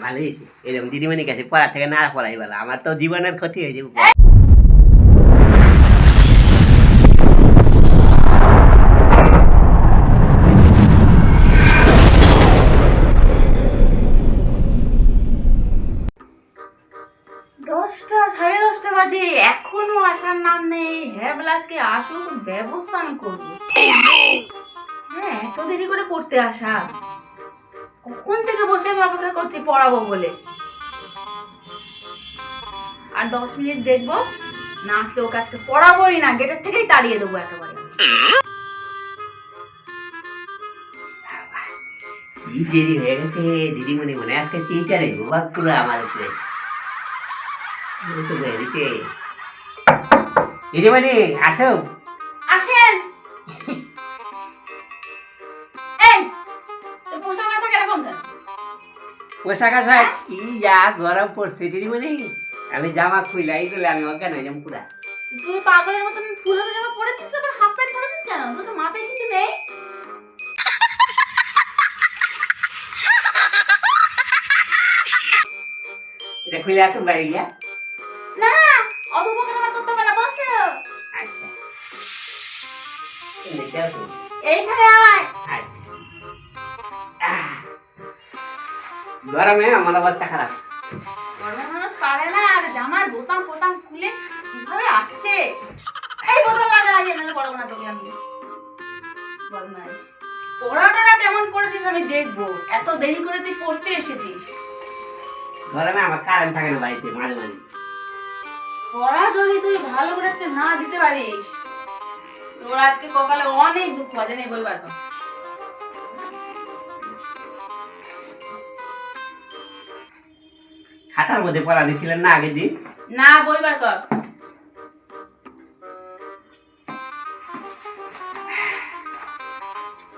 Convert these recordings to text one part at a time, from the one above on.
ভালোই হয়েছে এরকম দিদিমণির কাছে পড়ার থেকে না পড়াই ভালো, আমার তো জীবনের ক্ষতি হয়ে যাবে। দশটা 10:30 বাজে এখনো আসার নাম নেই। হ্যাঁ বলে আজকে আসুক, ব্যবস্থা আমি করবো। হ্যাঁ এত দেরি করে পড়তে আসা, কখন থেকে বসে আমি অপেক্ষা করছি পড়াবো বলে। আর 10 মিনিট দেখবো, না আসলে ওকে আজকে পড়াবোই না, গেটের থেকেই তাড়িয়ে দেবো একেবারে। কি দেরি হয়ে গেছে দিদিমণি, মনে আজকে চিন্তারে গোবাক পুরো আমার উপরে। তো বেরিতে দিদিমণি আসো। আসেন। এই তো পোশাক আশাক এরকম কেন? পোশাক আশাক কি যা গরম পড়ছে দিদিমণি, আমি জামা খুইলাই গেলে আমি অজ্ঞান হয়ে যাবো পুরা। তুই পাগলের মতন ফুল হাতা জামা পরেছিস, আবার হাফ প্যান্ট পরেছিস কেন? তোর তো মাথায় কিছু নেই। এটা খুলে আসুন বাইরে গিয়া। না অত বকর আমার করতে হবে না, বসো। আচ্ছা এমনিতে আসুন। এইখানে আয়। আচ্ছা গরমে আমার অবস্থা খারাপ। গরমের মানুষ পারে না, আর জামার বোতাম ফোতাম খুলে কিভাবে আসছে। এই বোতাম লাগা আছে, নাহলে পড়বো না তোকে আমি। বদমাইশ। পড়াটা কেমন করেছিস আমি দেখবো। এত দেরি করে তুই পড়তে এসেছিস। গরমে আমার কারেন্ট থাকে না বাড়িতে মাঝে মাঝে। পড়া যদি তুই ভালো করে আজকে না দিতে পারিস, তোর আজকে কপালে অনেক দুঃখ আছে। নেই বই বার কর। খাতার মধ্যে পড়া দিছিলেন না আগের দিন? না, বই বার কর।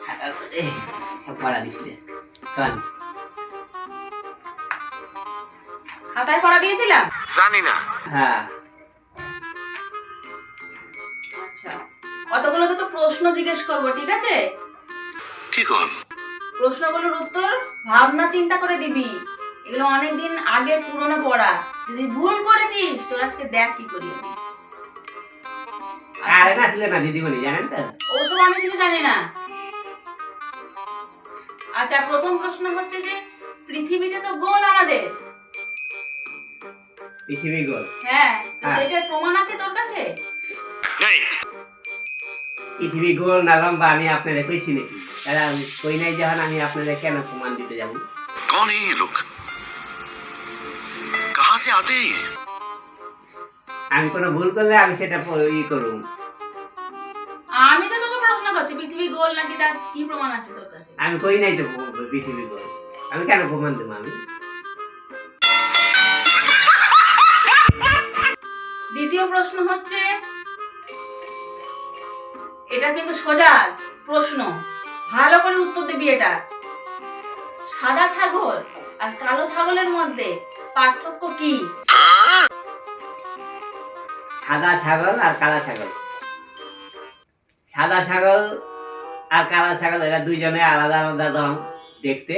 খাতার মধ্যে পড়া দিছিলেন তখন খাতায় পড়া দিয়েছিলাম? জানি না। হ্যাঁ। আচ্ছা, কতগুলো তো প্রশ্ন জিজ্ঞেস করবো, ঠিক আছে? কি কর? প্রশ্নগুলোর উত্তর ভাবনা চিন্তা করে দিবি। এগুলো অনেকদিন আগে পুরনো পড়া, যদি ভুল করেছিস তোর আজকে দেখ কি করি আমি। কারেন্ট আসলে না দিদিমণি জানেন তো। ওসব আমি কিছু জানি না। আচ্ছা, প্রথম প্রশ্ন হচ্ছে যে পৃথিবীটা তো গোল আমাদের। পৃথিবী গোল। হ্যাঁ, তো হ্যাঁ। সেটার প্রমাণ আছে তোর কাছে? নেই। পৃথিবী গোল না লম্বা আমি আপনাদের কইছি নাকি? তাহলে আমি কই নাই যখন আমি আপনাদের কেন প্রমাণ দিতে যাব? कौन है ये लोग? कहां से आते हैं ये? আমি কোনো ভুল করলে আমি সেটা ই করুম। আমি তো তোকে প্রশ্ন করছি পৃথিবী গোল নাকি, তার কি প্রমাণ আছে তোর কাছে? আমি কই নাই তো পৃথিবী গোল, আমি কেন প্রমাণ দেবো আমি? দ্বিতীয় প্রশ্ন হচ্ছে, এটা কিন্তু সোজা প্রশ্ন, ভালো করে উত্তর দিবি এটা। সাদা ছাগল আর কালো ছাগলের মধ্যে পার্থক্য কি? সাদা ছাগল আর কালা ছাগল। সাদা ছাগল আর কালা ছাগল এরা দুইজনে আলাদা আলাদা রং দেখতে,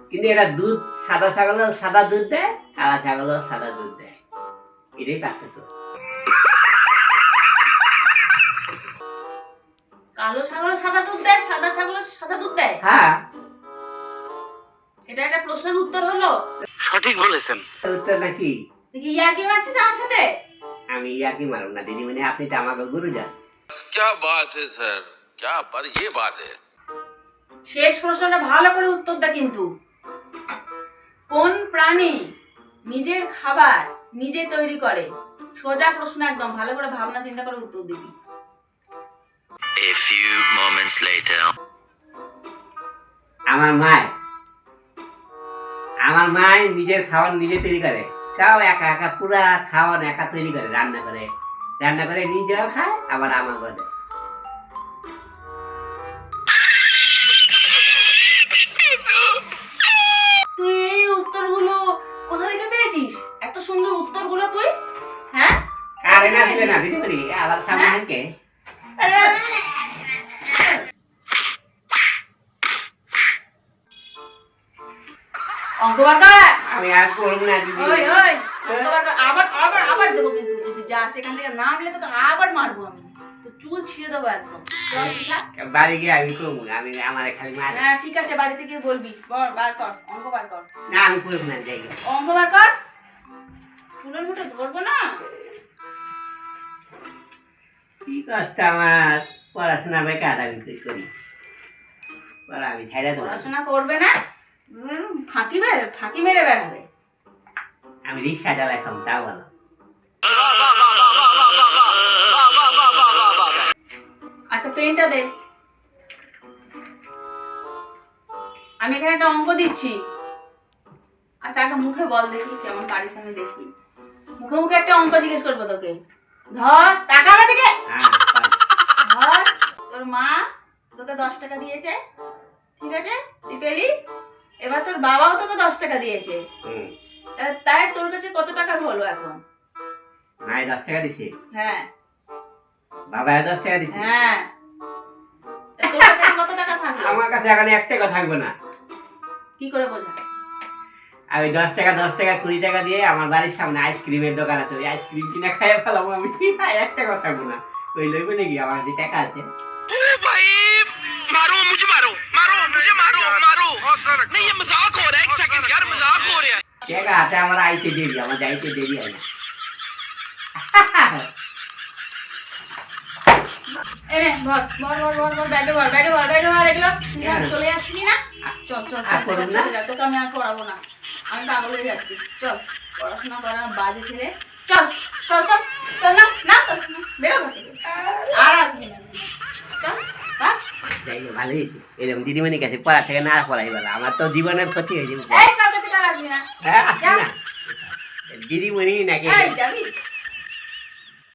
কিন্তু এরা দুধ, সাদা ছাগলও সাদা দুধ দেয়, কালা ছাগলও সাদা দুধ দেয়, এটাই পার্থক্য। কালো ছাগল সাদা দুধ দেয়, সাদা ছাগল সাদা দুধ দেয়? হ্যাঁ। এটা একটা প্রশ্নের উত্তর হলো? সঠিক বলেছেন। উত্তর নাকি? তুই কি ইয়ার্কি মারছিস আমার সাথে? আমি ইয়াকি মারুম না দিদিমণি, আপনি তো আমাকে গুরুজন। क्या बात है सर, क्या पर ये बात है। শেষ প্রশ্নটা ভালো করে উত্তর দে কিন্তু। কোন প্রাণী নিজের খাবার নিজে তৈরি করে? সোজা প্রশ্ন একদম, ভালো করে ভাবনা চিন্তা করে উত্তর দিবি। A few moments later. আমার মায় নিজের খাবার নিজে তৈরি করে, সব একা একা পুরা খাওয়ান একা তৈরি করে, রান্না করে নিজেও খায়, আবার আমাকে দেয়। তুই এই উত্তরগুলো কোথা থেকে পেয়েছিস? এত সুন্দর উত্তরগুলো তুই, হ্যাঁ? কারেন্ট আসলে না দিদিমণি, আবার সামনে কে? অঙ্ক বার কর। আমি আর করবো না দিদি। ওই ওই অঙ্ক বার কর। আবার আবার আবার দেবো কিন্তু যদি যা সেখান থেকে নামলে তোকে আবার মারবো আমি, তো চুল ছিঁড়ে দেবো একদম। চল দিশা। বাড়ি গিয়ে আমি করবো, আমি আমার খালি মার। হ্যাঁ ঠিক আছে, বাড়িতে গিয়ে বলবি। বার কর, অঙ্ক বার কর। না আমি করবো না, যাই গিয়ে। অঙ্ক বার কর। চুলের মুঠে ধরবো না। কি কষ্ট আমার, পড়াশোনা বেকার, আমি কি করি? পড়া আমি ছেড়ে দেবো। পড়াশোনা করবে না, ফাঁকি মেরে বেড়াবে। আমি রিক্সা চালাই খাম, তাও ভালো। আচ্ছা পেনটা দে, আমি এখানে একটা অঙ্ক দিচ্ছি। আচ্ছা আগে মুখে বল দেখি কেমন পারিস, আমি দেখি। মুখে মুখে একটা অঙ্ক জিজ্ঞেস করবো তোকে। ধর, টাকা আমার দিকে হ্যাঁ পারি। ধর। তোর মা তোকে 10 টাকা দিয়েছে, ঠিক আছে, তুই পেলি। এবার তোর বাবাও তোকে 10 টাকা দিয়েছে, হুম। তাই তোর কাছে কত টাকার হলো এখন? মায়ে 10 টাকা দিছে, হ্যাঁ বাবা 10 টাকা দিছে। হ্যাঁ, তা তোর কাছে এখন কত টাকা থাকলো? আমার কাছে এখন 1 টাকা থাকবে না। কি করে বোঝা? আমি 10 টাকা 20 টাকা দিয়ে আমার বাড়ির সামনে আইসক্রিমের দোকান আছে, ওই আইসক্রিম কিনে খাইয়ে ফেলাম আমি। 1 টাকা থাকবো না। ওই লইবে নাকি আমার যে টাকা আছে? ओ भाई मारो मुझे, मारो मारो मुझे, मारो मारो। नहीं ये मजाक हो रहा है, एक सेकंड यार, मजाक हो रहा है। টাকা হাতে আমার আইতে দেরি, আমার যাইতে দেরি হয় না। এনে ভর ভর ভর ভর ভর, ব্যাগে ভর, ব্যাগে ভর, ব্যাগে ভর এগুলো। তুই আর চলে যাচ্ছিলি না? চল চল আর চল, করুন চল, না? চলে যা, তোকে আমি আর পড়াবো না, আমি পাগল হয়ে যাচ্ছি। চল, পড়াশোনা করা বাজে ছেলে। চল চল চল চল, না না বেরো ঘর থেকে, আর আসবি না। চল ভাগ। যাই হোক, ভালোই হয়েছে। এরকম দিদিমণির কাছে পড়া থেকে না পড়াই ভালো, আমার তো জীবনের ক্ষতি হয়ে যাবে। এই কার কাছে কার আসবি না? হ্যাঁ আসবি না, দিদিমণি নাকি এই যাবি?